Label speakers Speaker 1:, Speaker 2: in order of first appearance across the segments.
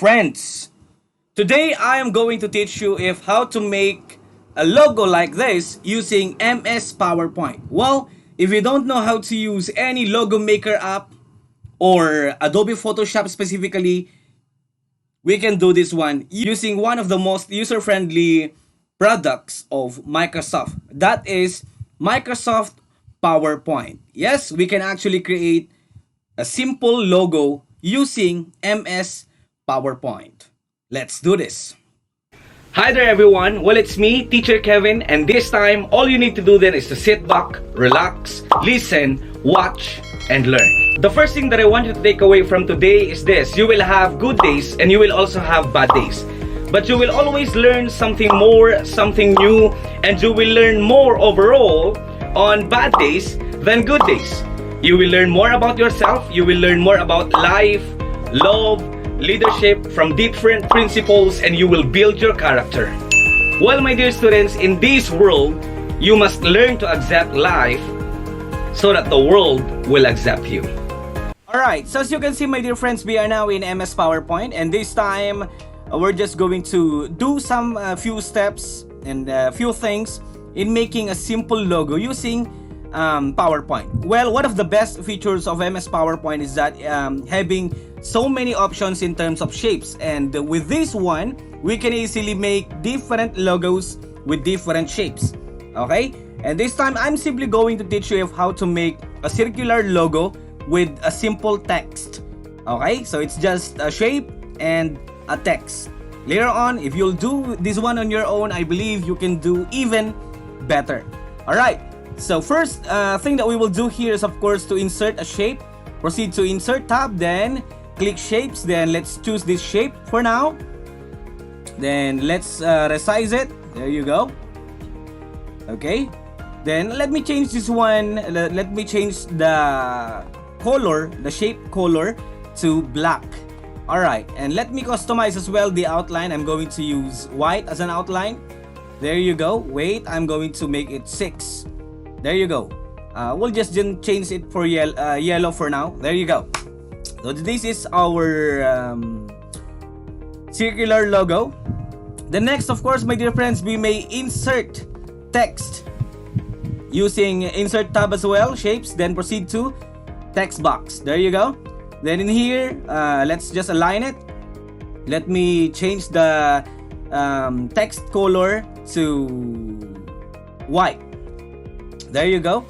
Speaker 1: friends. Today I am going to teach you if how to make a logo like this using MS PowerPoint. Well, if you don't know how to use any logo maker app or Adobe Photoshop specifically, we can do this one using one of the most user-friendly products of Microsoft. That is Microsoft PowerPoint. Yes, we can actually create a simple logo using MS PowerPoint. Let's do this. Hi there everyone, well it's me, Teacher Kevin, and this time all you need to do then is to sit back, relax, listen, watch, and learn. The first thing that I want you to take away from today is this: you will have good days and you will also have bad days. But you will always learn something more, something new, and you will learn more overall on bad days than good days. You will learn more about yourself, you will learn more about life, love, leadership from different principles, and you will build your character. Well, my dear students, in this world, you must learn to accept life so that the world will accept you. Alright, so as you can see, my dear friends, we are now in MS PowerPoint, and this time we're just going to do some few steps and a few things in making a simple logo using PowerPoint. Well, one of the best features of MS PowerPoint is that having so many options in terms of shapes, and with this one we can easily make different logos with different shapes. Okay, and this time I'm simply going to teach you how to make a circular logo with a simple text. Okay, so it's just a shape and a text. Later on, if you'll do this one on your own, I believe you can do even better. Alright, so first thing that we will do here is of course to insert a shape. Proceed to insert tab, then click shapes, then let's choose this shape for now. Then let's resize it. There you go. Okay, then let me change this one. Let me change the color, the shape color, to black. Alright, and let me customize as well the outline. I'm going to use white as an outline. There you go. Wait, I'm going to make it 6. There you go. We'll just change it for yellow for now. There you go. So this is our circular logo. The next, of course, my dear friends, we may insert text using insert tab as well, shapes, then proceed to text box. There you go. Then in here, let's just align it. Let me change the text color to white. There you go.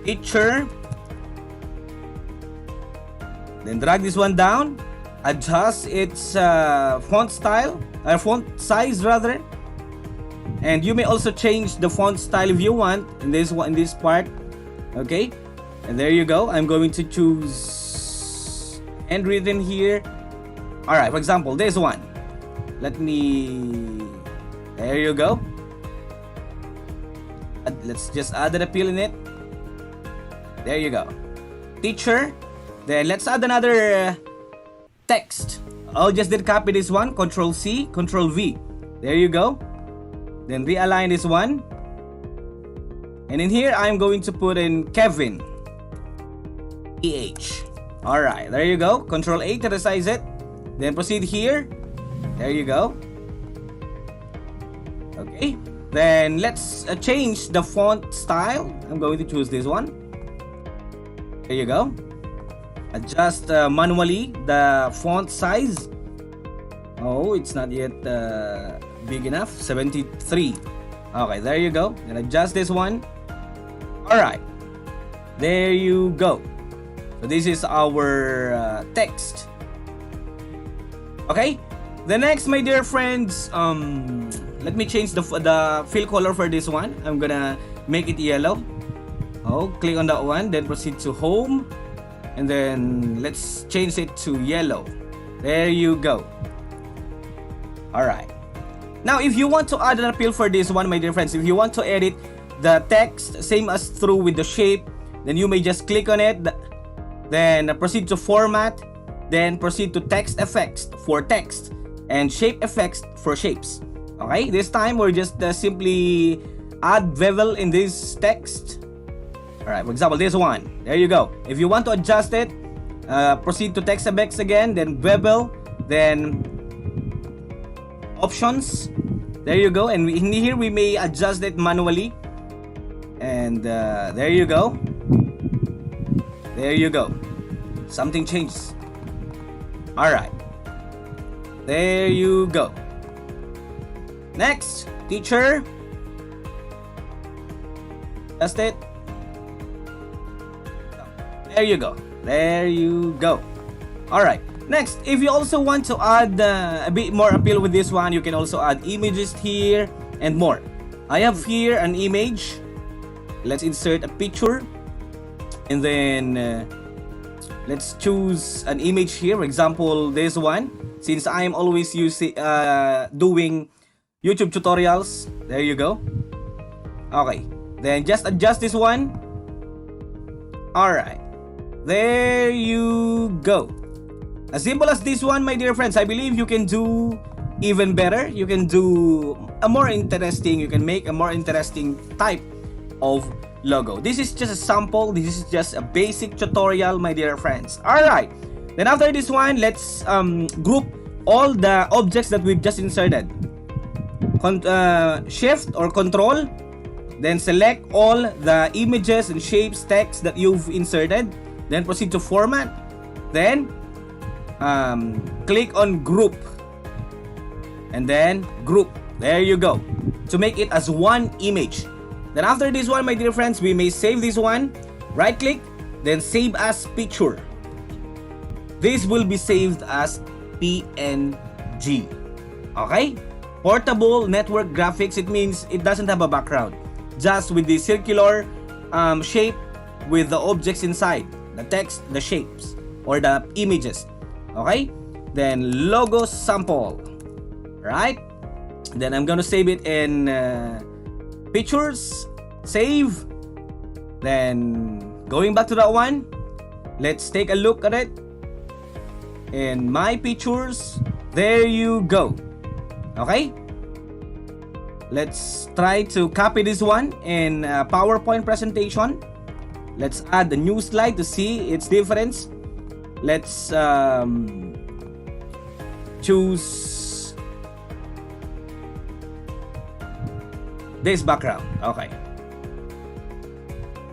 Speaker 1: Picture. Then drag this one down, adjust its font style, or font size rather, and you may also change the font style if you want in this one, in this part. Okay, and there you go. I'm going to choose handwritten here. All right, for example, this one. Let me. There you go. Let's just add an appeal in it. There you go. Teacher. Then let's add another text. I'll just did copy this one. Control C, Control V. There you go. Then realign this one. And in here, I'm going to put in Kevin. PH. Alright, there you go. Control A to resize it. Then proceed here. There you go. Okay. Then let's change the font style. I'm going to choose this one. There you go. Adjust manually the font size. Oh, it's not yet big enough. 73. Okay, there you go. And adjust this one. Alright. There you go. So this is our text. Okay. The next, my dear friends, let me change the fill color for this one. I'm gonna make it yellow. Oh, click on that one, then proceed to home. And then let's change it to yellow. There you go. Alright. Now, if you want to add an appeal for this one, my dear friends, if you want to edit the text same as through with the shape, then you may just click on it. Then proceed to format. Then proceed to text effects for text and shape effects for shapes. Okay, this time we're just simply add bevel in this text. Alright, for example, this one. There you go. If you want to adjust it, proceed to text effects again, then bevel, Then options. There you go. And in here we may adjust it manually. And there you go. There you go. Something changes. Alright. There you go. Next, teacher. Adjust it. There you go. There you go. Alright. Next, if you also want to add a bit more appeal with this one, you can also add images here and more. I have here an image. Let's insert a picture. And then let's choose an image here. For example, this one. Since I'm always using doing YouTube tutorials. There you go. Okay. Then just adjust this one. Alright. There you go. As simple as this one, my dear friends. I believe you can do even better. You can do a more interesting, you can make a more interesting type of logo. This is just a sample. This is just a basic tutorial, my dear friends. Alright. Then after this one, let's group all the objects that we've just inserted. Shift or Control. Then select all the images and shapes, text that you've inserted. Then proceed to Format. Then click on Group. And then Group. There you go. To make it as one image. Then after this one, my dear friends, we may save this one. Right click. Then Save as Picture. This will be saved as PNG. Okay? Portable network graphics. It means it doesn't have a background. Just with the circular shape with the objects inside. The text, the shapes, or the images. Okay? Then logo sample. Right? Then I'm gonna save it in pictures. Save. Then going back to that one. Let's take a look at it. In my pictures. There you go. Okay? Let's try to copy this one in a PowerPoint presentation. Let's add a new slide to see its difference. Let's choose this background. Okay.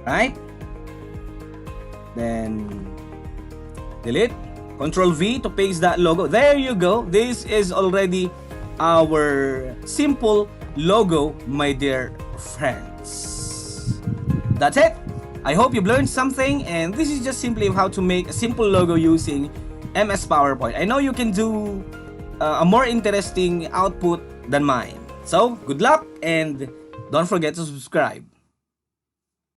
Speaker 1: Right? Then delete. Control V to paste that logo. There you go. This is already our simple logo, my dear friends. That's it. I hope you've learned something, and this is just simply how to make a simple logo using MS PowerPoint. I know you can do a more interesting output than mine. So, good luck, and don't forget to subscribe.